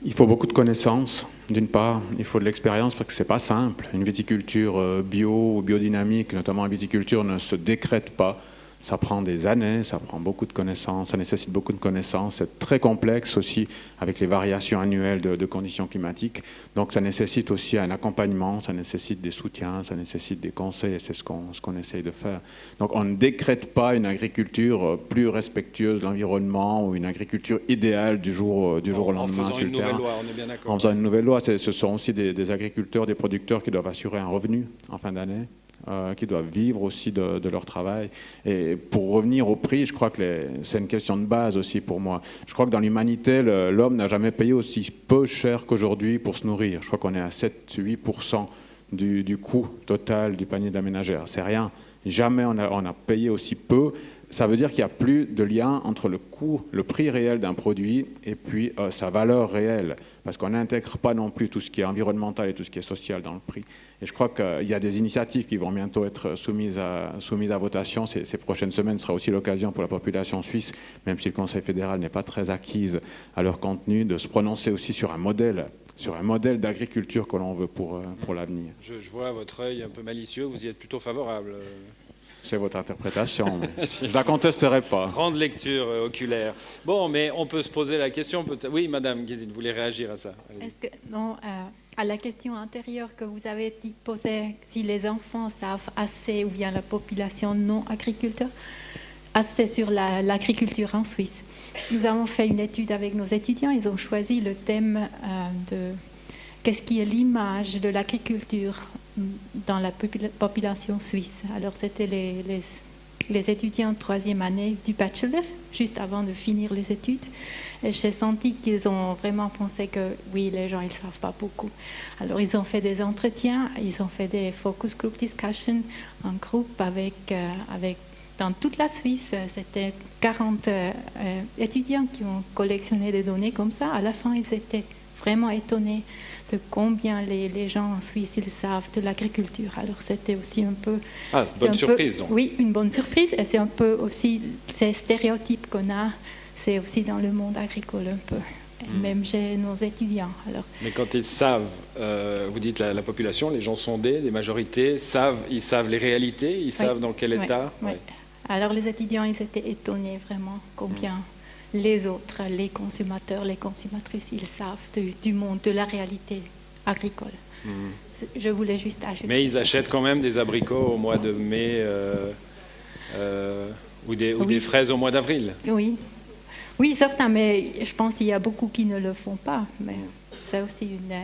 Il faut beaucoup de connaissances, d'une part. Il faut de l'expérience parce que ce n'est pas simple. Une viticulture bio ou biodynamique, notamment en viticulture, ne se décrète pas. Ça prend des années, ça prend beaucoup de connaissances, ça nécessite beaucoup de connaissances. C'est très complexe aussi avec les variations annuelles de conditions climatiques. Donc ça nécessite aussi un accompagnement, ça nécessite des soutiens, ça nécessite des conseils, et c'est ce qu'on essaye de faire. Donc on ne décrète pas une agriculture plus respectueuse de l'environnement ou une agriculture idéale du jour au lendemain sur le terrain. Loi, on est bien d'accord. En faisant une nouvelle loi, ce sont aussi des agriculteurs, des producteurs qui doivent assurer un revenu en fin d'année. Qui doivent vivre aussi de leur travail. Et pour revenir au prix, je crois que c'est une question de base aussi pour moi. Je crois que dans l'humanité, l'homme n'a jamais payé aussi peu cher qu'aujourd'hui pour se nourrir. Je crois qu'on est à 7-8% du coût total du panier de la ménagère. C'est rien. Jamais on a payé aussi peu. Ça veut dire qu'il n'y a plus de lien entre le coût, le prix réel d'un produit et puis sa valeur réelle. Parce qu'on n'intègre pas non plus tout ce qui est environnemental et tout ce qui est social dans le prix. Et je crois qu'il y a des initiatives qui vont bientôt être soumises à votation. Ces prochaines semaines sera aussi l'occasion pour la population suisse, même si le Conseil fédéral n'est pas très acquise à leur contenu, de se prononcer aussi sur un modèle d'agriculture que l'on veut pour l'avenir. Je vois votre œil un peu malicieux, vous y êtes plutôt favorable. C'est votre interprétation, mais je ne la contesterai pas. Grande lecture oculaire. Bon, mais on peut se poser la question, peut-être. Oui, Madame Guézine, vous voulez réagir à ça? Est-ce que, non, à la question antérieure que vous avez posée, si les enfants savent assez, ou bien la population non agriculteur, assez sur l'agriculture en Suisse. Nous avons fait une étude avec nos étudiants, ils ont choisi le thème de qu'est-ce qui est l'image de l'agriculture dans la population suisse. Alors c'était les étudiants de 3e année du bachelor, juste avant de finir les études. Et j'ai senti qu'ils ont vraiment pensé que oui, les gens, ils ne savent pas beaucoup. Alors ils ont fait des entretiens, ils ont fait des focus group discussions en groupe avec dans toute la Suisse. C'était 40 étudiants qui ont collectionné des données comme ça. À la fin, ils étaient vraiment étonnés de combien les gens en Suisse, ils savent de l'agriculture. Alors c'était aussi un peu... Ah, bonne surprise donc. Oui, une bonne surprise. Et c'est un peu aussi ces stéréotypes qu'on a, c'est aussi dans le monde agricole un peu. Même chez nos étudiants. Alors. Mais quand ils savent, vous dites la population, les gens sondés, les majorités, ils savent les réalités, ils savent dans quel état. Oui. Alors les étudiants, ils étaient étonnés vraiment combien les autres, les consommateurs, les consommatrices, ils savent du monde, de la réalité agricole. Je voulais juste ajouter. Mais ils achètent quand même des abricots au mois de mai ou des fraises au mois d'avril. Oui, certains, mais je pense qu'il y a beaucoup qui ne le font pas. Mais c'est aussi une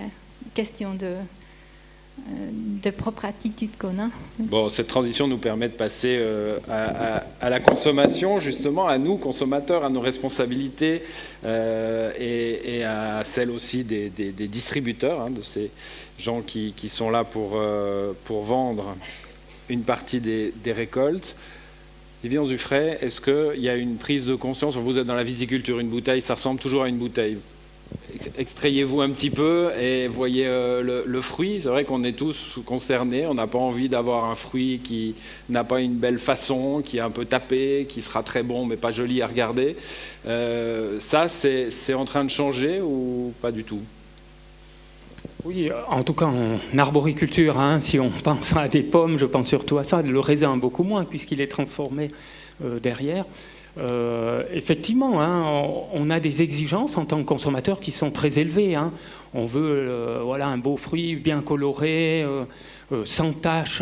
question de propre attitude qu'on a. Bon, cette transition nous permet de passer à la consommation, justement, à nous, consommateurs, à nos responsabilités et à celles aussi des distributeurs, de ces gens qui sont là pour vendre une partie des récoltes. Vivian Zuffray, est-ce qu'il y a une prise de conscience? Vous êtes dans la viticulture, une bouteille, ça ressemble toujours à une bouteille. Extrayez-vous un petit peu et voyez le fruit. C'est vrai qu'on est tous concernés. On n'a pas envie d'avoir un fruit qui n'a pas une belle façon, qui est un peu tapé, qui sera très bon mais pas joli à regarder. Ça, c'est en train de changer ou pas du tout? Oui, en tout cas en arboriculture, si on pense à des pommes, je pense surtout à ça, le raisin beaucoup moins puisqu'il est transformé derrière. Effectivement, on a des exigences en tant que consommateur qui sont très élevées. On veut un beau fruit bien coloré, sans tache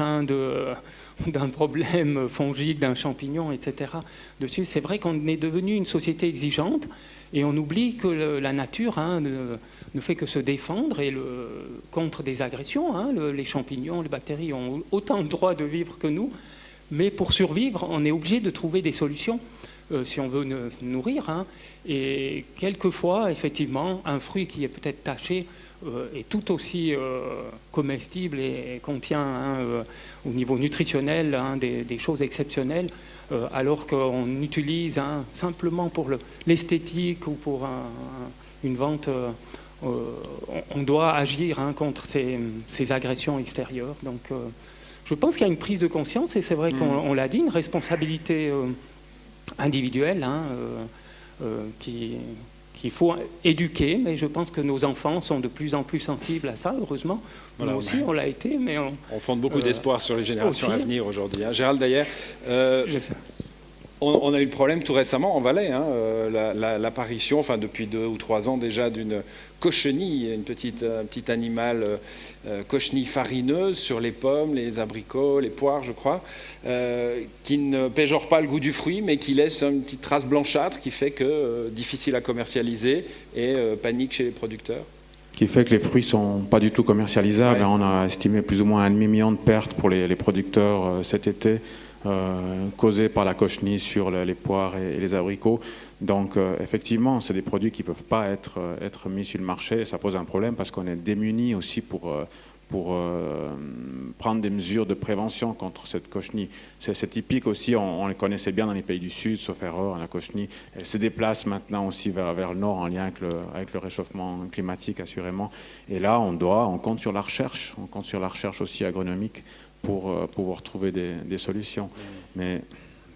d'un problème fongique, d'un champignon, etc. Dessus, c'est vrai qu'on est devenu une société exigeante. Et on oublie que la nature ne fait que se défendre contre des agressions. Les champignons, les bactéries ont autant de droit de vivre que nous. Mais pour survivre, on est obligé de trouver des solutions si on veut nourrir. Et quelquefois, effectivement, un fruit qui est peut-être taché est tout aussi comestible et contient au niveau nutritionnel des choses exceptionnelles. Alors qu'on utilise simplement pour l'esthétique ou pour une vente, on doit agir contre ces agressions extérieures. Donc je pense qu'il y a une prise de conscience, et c'est vrai qu'on l'a dit, une responsabilité individuelle qu'il faut éduquer, mais je pense que nos enfants sont de plus en plus sensibles à ça, heureusement. Nous aussi, on l'a été, mais... On fonde beaucoup d'espoir sur les générations à venir aujourd'hui. Gérald, d'ailleurs, on a eu le problème tout récemment en Valais, l'apparition, depuis 2 ou 3 ans déjà, d'une cochenille, un petit animal, cochenille farineuse sur les pommes, les abricots, les poires, je crois, qui ne péjore pas le goût du fruit, mais qui laisse une petite trace blanchâtre qui fait que difficile à commercialiser et panique chez les producteurs. Qui fait que les fruits ne sont pas du tout commercialisables. Ouais. On a estimé plus ou moins 1,5 million de pertes pour les producteurs cet été, causées par la cochenille sur les poires et les abricots. Donc effectivement, c'est des produits qui ne peuvent pas être mis sur le marché, et ça pose un problème parce qu'on est démunis aussi pour prendre des mesures de prévention contre cette cochenille. C'est typique aussi, on les connaissait bien dans les pays du Sud, sauf erreur, la cochenille. Elle se déplace maintenant aussi vers le nord en lien avec le réchauffement climatique, assurément. Et là, on compte sur la recherche, aussi agronomique pour pouvoir trouver des solutions. Mais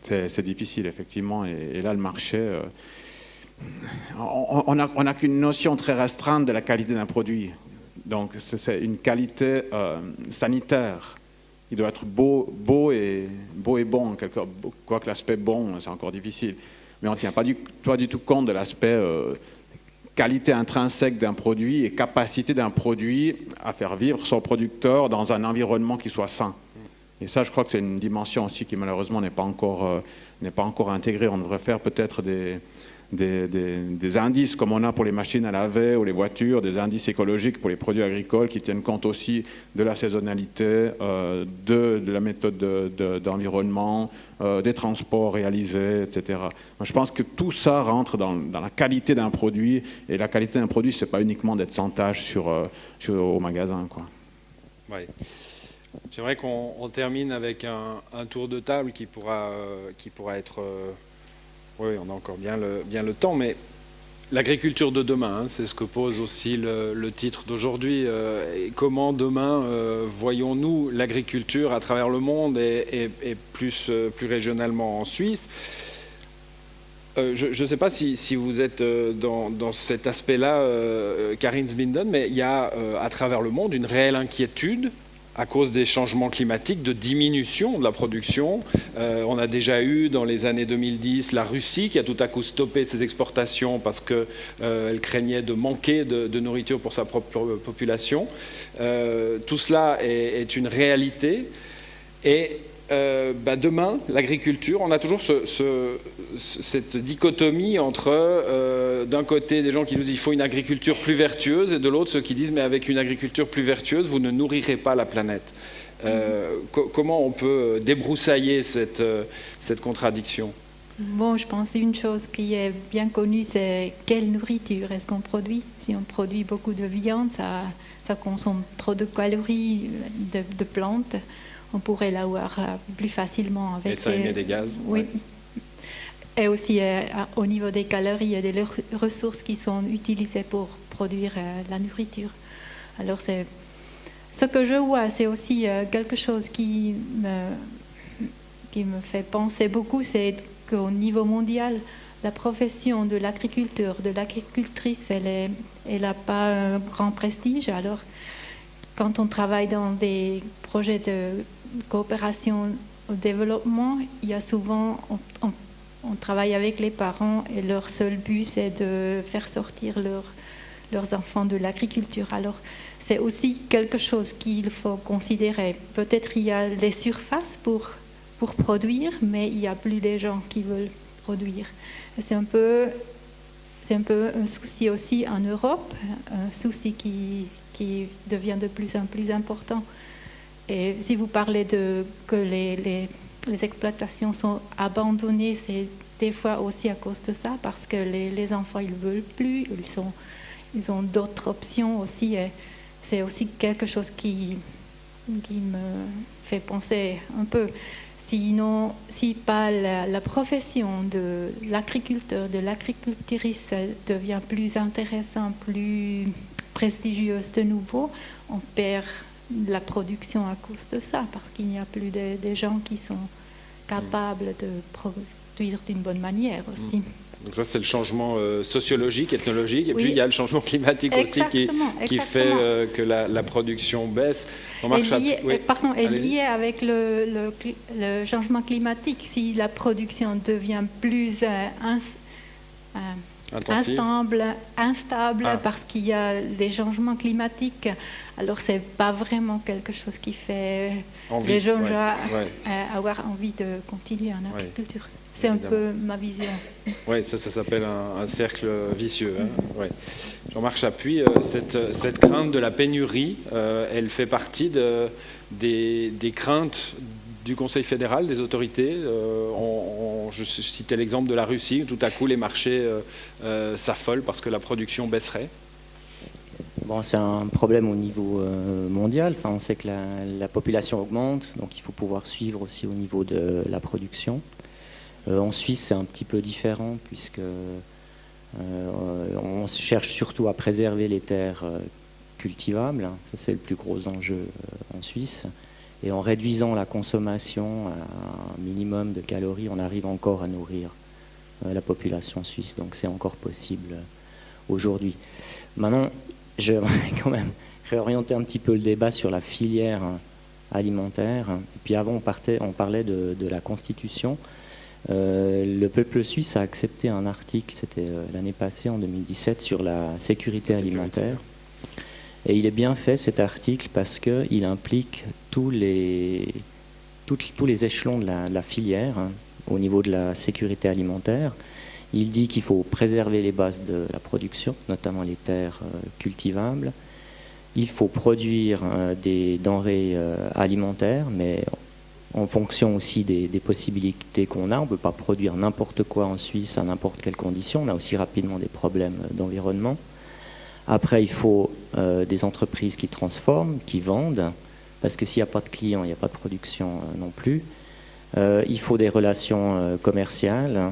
c'est difficile, effectivement. Et là, le marché... on n'a qu'une notion très restreinte de la qualité d'un produit. Donc, c'est une qualité sanitaire. Il doit être beau et bon, quoique l'aspect bon, c'est encore difficile. Mais on ne tient pas du tout compte de l'aspect qualité intrinsèque d'un produit et capacité d'un produit à faire vivre son producteur dans un environnement qui soit sain. Et ça, je crois que c'est une dimension aussi qui, malheureusement, n'est pas encore intégrée. On devrait faire peut-être des indices comme on a pour les machines à laver ou les voitures, des indices écologiques pour les produits agricoles qui tiennent compte aussi de la saisonnalité, de la méthode d'environnement, des transports réalisés, etc. Moi, je pense que tout ça rentre dans la qualité d'un produit, et la qualité d'un produit, c'est pas uniquement d'être sans tâche au magasin, quoi. Ouais. J'aimerais qu'on termine avec un tour de table qui pourra être... oui, on a encore bien le temps, mais l'agriculture de demain, hein, c'est ce que pose aussi le titre d'aujourd'hui. Et comment demain voyons-nous l'agriculture à travers le monde et plus régionalement en Suisse? Je ne sais pas si vous êtes dans cet aspect-là, Karin Zbinden, mais il y a à travers le monde une réelle inquiétude à cause des changements climatiques, de diminution de la production. On a déjà eu dans les années 2010 la Russie qui a tout à coup stoppé ses exportations parce qu'elle craignait de manquer de nourriture pour sa propre population. Tout cela est une réalité. Et demain, l'agriculture, on a toujours cette dichotomie entre, d'un côté, des gens qui nous disent qu'il faut une agriculture plus vertueuse, et de l'autre, ceux qui disent mais avec une agriculture plus vertueuse, vous ne nourrirez pas la planète. Comment on peut débroussailler cette contradiction? Bon, je pense une chose qui est bien connue, c'est quelle nourriture est-ce qu'on produit? Si on produit beaucoup de viande, ça consomme trop de calories de plantes. On pourrait l'avoir plus facilement avec... Et ça émet des gaz. Oui. Ouais. Et aussi, au niveau des calories, il y a des ressources qui sont utilisées pour produire la nourriture. Alors, ce que je vois, c'est aussi quelque chose qui me fait penser beaucoup, c'est qu'au niveau mondial, la profession de l'agriculteur, de l'agricultrice, elle n'a pas un grand prestige. Alors, quand on travaille dans des projets de coopération au développement, il y a souvent, on travaille avec les parents et leur seul but, c'est de faire sortir leurs enfants de l'agriculture. Alors, c'est aussi quelque chose qu'il faut considérer. Peut-être il y a les surfaces pour produire, mais il n'y a plus les gens qui veulent produire. Et c'est un peu un souci aussi en Europe, un souci qui devient de plus en plus important. Et si vous parlez que les exploitations sont abandonnées, c'est des fois aussi à cause de ça, parce que les enfants, ils ne veulent plus, ils ont d'autres options aussi. Et c'est aussi quelque chose qui me fait penser un peu. Sinon, si pas la profession de l'agriculteur, de l'agricultrice devient plus intéressante, plus prestigieuse de nouveau, on perd la production à cause de ça, parce qu'il n'y a plus de gens qui sont capables de produire d'une bonne manière aussi. Donc ça, c'est le changement sociologique, ethnologique, et puis il y a le changement climatique aussi qui fait que la production baisse. Est lié avec le changement climatique. Si la production devient plus instable parce qu'il y a des changements climatiques, alors c'est pas vraiment quelque chose qui fait les gens avoir envie de continuer en agriculture. C'est un peu ma vision. Oui, ça s'appelle un cercle vicieux. Hein. Ouais. Jean-Marc Chapuis, cette crainte de la pénurie, elle fait partie des craintes du Conseil fédéral, des autorités. Je citais l'exemple de la Russie, où tout à coup les marchés s'affolent parce que la production baisserait. Bon, c'est un problème au niveau mondial. Enfin, on sait que la population augmente, donc il faut pouvoir suivre aussi au niveau de la production. En Suisse, c'est un petit peu différent, puisque on cherche surtout à préserver les terres cultivables. Ça, c'est le plus gros enjeu en Suisse. Et en réduisant la consommation à un minimum de calories, on arrive encore à nourrir la population suisse. Donc c'est encore possible aujourd'hui. Maintenant, je vais quand même réorienter un petit peu le débat sur la filière alimentaire. Et puis avant, on parlait de la Constitution. Le peuple suisse a accepté un article, c'était l'année passée, en 2017, sur la sécurité alimentaire. Et il est bien fait, cet article, parce qu'il implique tous les échelons de la filière, hein, au niveau de la sécurité alimentaire. Il dit qu'il faut préserver les bases de la production, notamment les terres cultivables. Il faut produire des denrées alimentaires, mais en fonction aussi des possibilités qu'on a. On ne peut pas produire n'importe quoi en Suisse à n'importe quelle condition. On a aussi rapidement des problèmes d'environnement. Après, il faut des entreprises qui transforment, qui vendent, parce que s'il n'y a pas de clients, il n'y a pas de production non plus. Il faut des relations commerciales,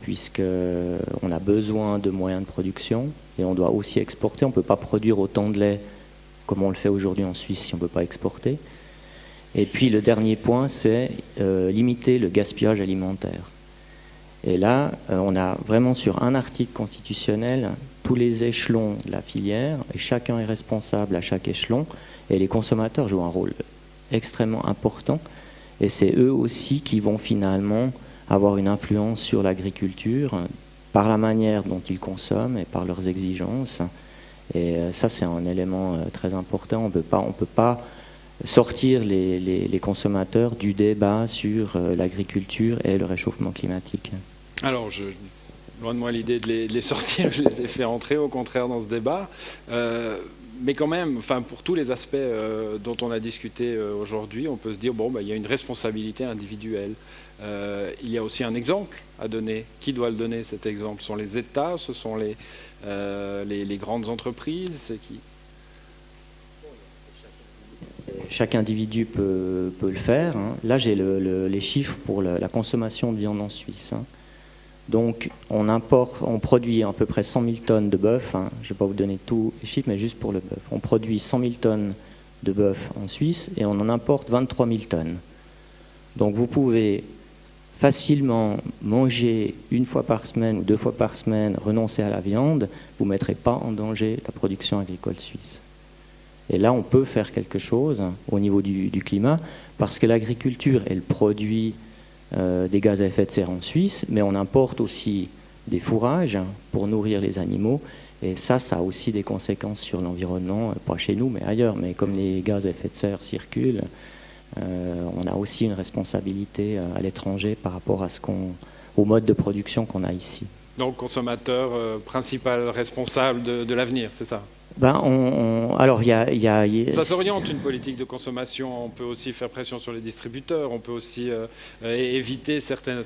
puisqu'on a besoin de moyens de production et on doit aussi exporter. On ne peut pas produire autant de lait comme on le fait aujourd'hui en Suisse si on ne peut pas exporter. Et puis le dernier point, c'est limiter le gaspillage alimentaire. Et là, on a vraiment sur un article constitutionnel tous les échelons de la filière, et chacun est responsable à chaque échelon, et les consommateurs jouent un rôle extrêmement important, et c'est eux aussi qui vont finalement avoir une influence sur l'agriculture par la manière dont ils consomment et par leurs exigences. Et ça, c'est un élément très important. On ne peut pas sortir les consommateurs du débat sur l'agriculture et le réchauffement climatique. Alors, loin de moi l'idée de les sortir, je les ai fait entrer au contraire dans ce débat. Mais quand même, enfin, pour tous les aspects dont on a discuté aujourd'hui, on peut se dire, bon, il y a une responsabilité individuelle. Il y a aussi un exemple à donner. Qui doit le donner, cet exemple? Ce sont les États, ce sont les grandes entreprises, c'est qui? Chaque individu peut le faire. Hein. Là, j'ai les chiffres pour la consommation de viande en Suisse. Hein. Donc, on produit à peu près 100 000 tonnes de bœuf. Hein. Je ne vais pas vous donner tous les chiffres, mais juste pour le bœuf. On produit 100 000 tonnes de bœuf en Suisse et on en importe 23 000 tonnes. Donc, vous pouvez facilement manger une fois par semaine ou 2 fois par semaine, renoncer à la viande, vous ne mettrez pas en danger la production agricole suisse. Et là, on peut faire quelque chose au niveau du climat, parce que l'agriculture, elle produit des gaz à effet de serre en Suisse, mais on importe aussi des fourrages pour nourrir les animaux. Et ça a aussi des conséquences sur l'environnement, pas chez nous, mais ailleurs. Mais comme les gaz à effet de serre circulent, on a aussi une responsabilité à l'étranger par rapport au mode de production qu'on a ici. Donc, consommateur principal responsable de l'avenir, c'est ça? Alors, ça s'oriente, une politique de consommation. On peut aussi faire pression sur les distributeurs. On peut aussi éviter certaines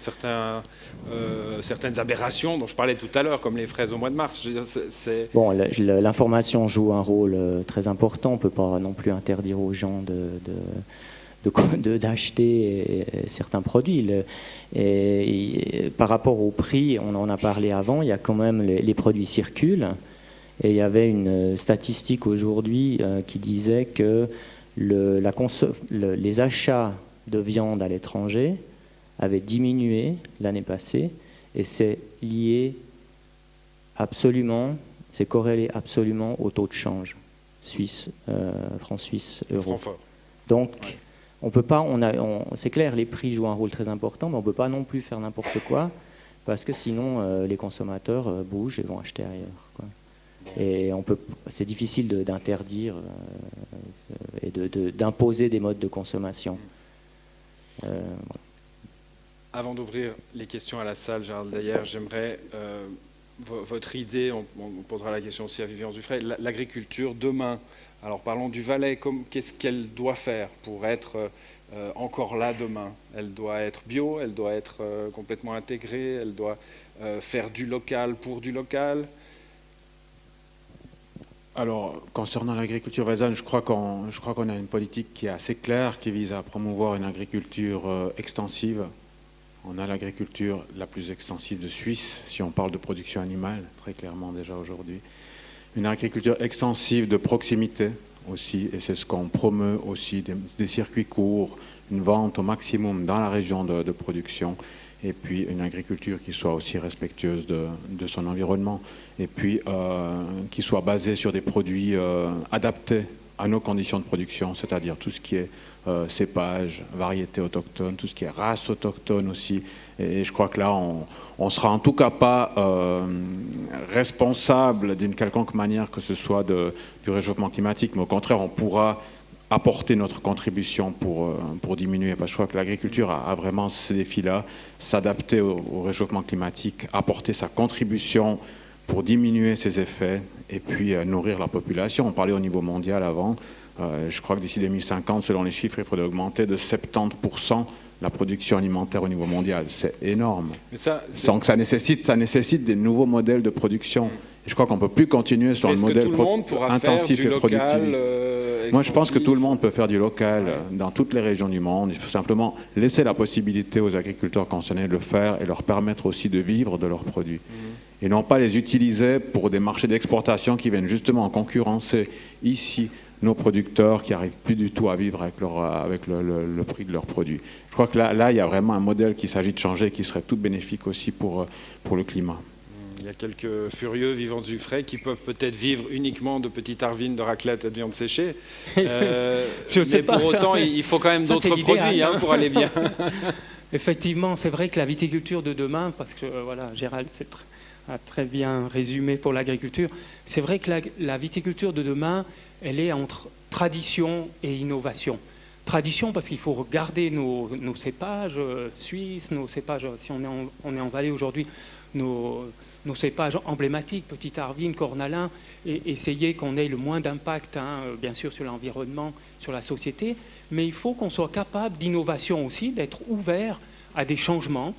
aberrations dont je parlais tout à l'heure, comme les fraises au mois de mars. Je veux dire, Bon, l'information joue un rôle très important. On ne peut pas non plus interdire aux gens d'acheter certains produits. Et par rapport au prix, on en a parlé avant, il y a quand même les produits circulent. Et il y avait une statistique aujourd'hui qui disait que les achats de viande à l'étranger avaient diminué l'année passée, et c'est corrélé absolument au taux de change suisse, franc suisse, euro. Donc, ouais. On peut pas, c'est clair, les prix jouent un rôle très important, mais on ne peut pas non plus faire n'importe quoi, parce que sinon les consommateurs bougent et vont acheter ailleurs, quoi. Et c'est difficile d'interdire et d'imposer des modes de consommation. Voilà. Avant d'ouvrir les questions à la salle, Gérald Dayer, j'aimerais votre idée, on posera la question aussi à Vivian Zuffray, l'agriculture demain. Alors parlons du Valais, qu'est-ce qu'elle doit faire pour être encore là demain? Elle doit être bio, elle doit être complètement intégrée, elle doit faire du local pour du local. Alors, concernant l'agriculture valaisanne, je crois qu'on a une politique qui est assez claire, qui vise à promouvoir une agriculture extensive. On a l'agriculture la plus extensive de Suisse, si on parle de production animale, très clairement déjà aujourd'hui. Une agriculture extensive de proximité aussi, et c'est ce qu'on promeut aussi, des circuits courts, une vente au maximum dans la région de production, et puis une agriculture qui soit aussi respectueuse de son environnement, et puis qui soit basée sur des produits adaptés à nos conditions de production, c'est-à-dire tout ce qui est cépage, variété autochtone, tout ce qui est race autochtone aussi. Et je crois que là, on sera en tout cas pas responsable d'une quelconque manière que ce soit du réchauffement climatique, mais au contraire, on pourra apporter notre contribution pour diminuer. Parce que je crois que l'agriculture a vraiment ce défi-là, s'adapter au réchauffement climatique, apporter sa contribution pour diminuer ses effets et puis nourrir la population. On parlait au niveau mondial avant. Je crois que d'ici 2050, selon les chiffres, il faudrait augmenter de 70% la production alimentaire au niveau mondial. C'est énorme. Donc ça nécessite des nouveaux modèles de production. Et je crois qu'on ne peut plus continuer sur le modèle intensif et productiviste. Moi, je pense que tout le monde peut faire du local dans toutes les régions du monde. Il faut simplement laisser la possibilité aux agriculteurs concernés de le faire et leur permettre aussi de vivre de leurs produits. Et non pas les utiliser pour des marchés d'exportation qui viennent justement concurrencer ici nos producteurs qui n'arrivent plus du tout à vivre avec le prix de leurs produits. Je crois que là, il y a vraiment un modèle qu'il s'agit de changer qui serait tout bénéfique aussi pour le climat. Il y a quelques furieux vivant du frais qui peuvent peut-être vivre uniquement de petites arvines de raclette et de viande séchée. Mais pour autant, il faut quand même d'autres produits pour aller bien. Effectivement, c'est vrai que la viticulture de demain, parce que voilà, Gérald a très bien résumé pour l'agriculture, c'est vrai que la viticulture de demain, elle est entre tradition et innovation. Tradition parce qu'il faut regarder nos cépages suisses, nos cépages, si on est en vallée aujourd'hui, nos cépages emblématiques, Petit Arvine, Cornalin, et essayer qu'on ait le moins d'impact, bien sûr, sur l'environnement, sur la société, mais il faut qu'on soit capable d'innovation aussi, d'être ouvert à des changements,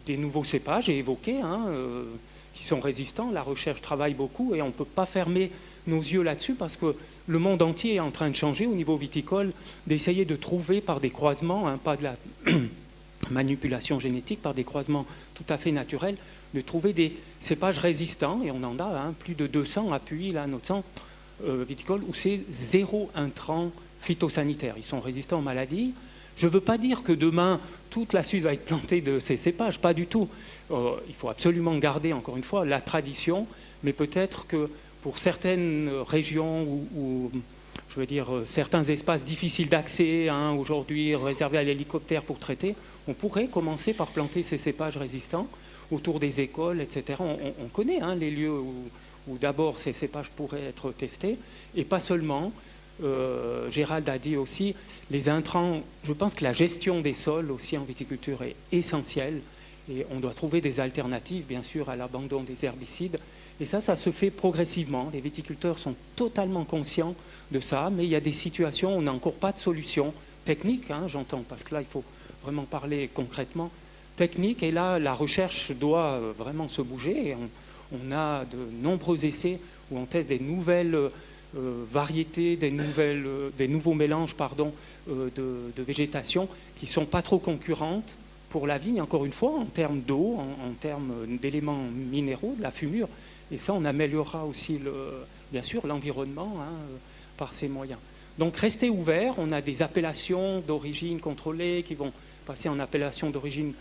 des nouveaux cépages, j'ai évoqué, qui sont résistants. La recherche travaille beaucoup et on ne peut pas fermer nos yeux là-dessus parce que le monde entier est en train de changer au niveau viticole, d'essayer de trouver par des croisements, pas de la manipulation génétique, par des croisements tout à fait naturels, de trouver des cépages résistants, et on en a plus de 200 appuis, là, notre centre viticole, où c'est zéro intrant phytosanitaire. Ils sont résistants aux maladies. Je ne veux pas dire que demain, toute la Suisse va être plantée de ces cépages, pas du tout. Il faut absolument garder, encore une fois, la tradition, mais peut-être que pour certaines régions ou je veux dire, certains espaces difficiles d'accès, aujourd'hui réservés à l'hélicoptère pour traiter, on pourrait commencer par planter ces cépages résistants autour des écoles, etc. On connaît les lieux où d'abord ces cépages pourraient être testés, et pas seulement. Gérald a dit aussi, les intrants, je pense que la gestion des sols aussi en viticulture est essentielle, et on doit trouver des alternatives, bien sûr, à l'abandon des herbicides. Et ça se fait progressivement. Les viticulteurs sont totalement conscients de ça, mais il y a des situations où on n'a encore pas de solution technique, j'entends, parce que là, il faut vraiment parler concrètement technique. Et là, la recherche doit vraiment se bouger. Et on a de nombreux essais où on teste des nouvelles variétés, des nouveaux mélanges de végétation qui ne sont pas trop concurrentes pour la vigne, encore une fois, en termes d'eau, en termes d'éléments minéraux, de la fumure. Et ça, on améliorera aussi, bien sûr, l'environnement par ces moyens. Donc, restez ouverts. On a des appellations d'origine contrôlée qui vont passer en appellation d'origine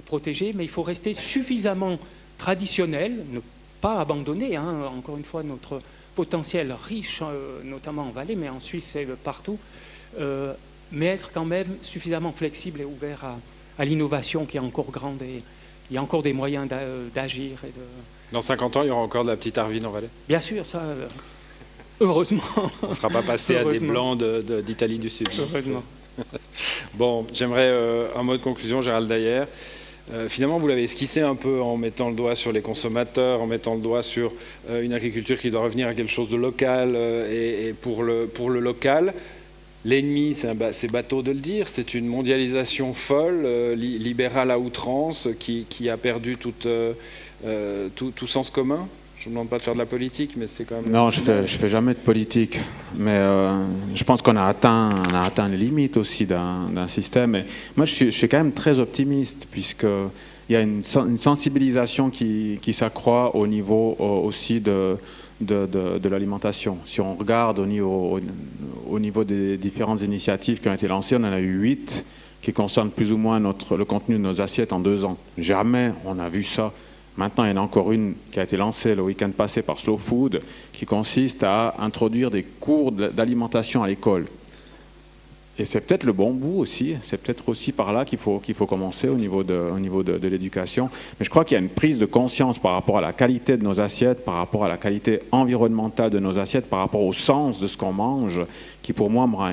protégée, mais il faut rester suffisamment traditionnel, ne pas abandonner, encore une fois, notre potentiel riche, notamment en vallée, mais en Suisse et partout, mais être quand même suffisamment flexible et ouvert à l'innovation qui est encore grande et il y a encore des moyens d'agir. Dans 50 ans, il y aura encore de la petite Arvine en vallée? Bien sûr, ça, heureusement. On ne sera pas passé à des blancs d'Italie du Sud. Heureusement. Bon, j'aimerais un mot de conclusion, Gérald Dayer. Finalement, vous l'avez esquissé un peu en mettant le doigt sur les consommateurs, en mettant le doigt sur une agriculture qui doit revenir à quelque chose de local et pour le local. L'ennemi, c'est bateau de le dire, c'est une mondialisation folle, libérale à outrance, qui a perdu tout sens commun. Je ne vous demande pas de faire de la politique, mais c'est quand même... Non, je fais jamais de politique, mais je pense qu'on a atteint les limites aussi d'un système. Et moi, je suis quand même très optimiste, puisqu'il y a une sensibilisation qui s'accroît au niveau aussi de l'alimentation. Si on regarde au niveau des différentes initiatives qui ont été lancées, on en a eu 8 qui concernent plus ou moins le contenu de nos assiettes en 2 ans. Jamais on a vu ça. Maintenant, il y en a encore une qui a été lancée le week-end passé par Slow Food, qui consiste à introduire des cours d'alimentation à l'école. Et c'est peut-être le bon bout aussi, c'est peut-être aussi par là qu'il faut commencer au niveau de l'éducation. Mais je crois qu'il y a une prise de conscience par rapport à la qualité de nos assiettes, par rapport à la qualité environnementale de nos assiettes, par rapport au sens de ce qu'on mange, qui pour moi me rend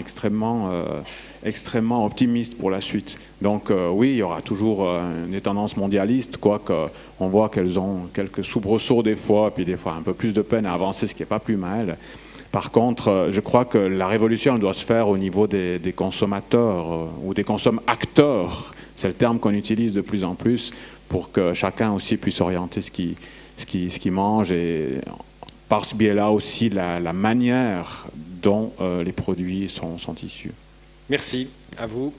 extrêmement optimiste pour la suite. Donc oui, il y aura toujours des tendances mondialistes, quoique on voit qu'elles ont quelques soubresauts des fois, puis des fois un peu plus de peine à avancer, ce qui n'est pas plus mal. Par contre, je crois que la révolution elle doit se faire au niveau des consommateurs ou des consommateurs. C'est le terme qu'on utilise de plus en plus pour que chacun aussi puisse orienter ce qu'il mange et par ce biais-là aussi la manière dont les produits sont issus. Merci à vous.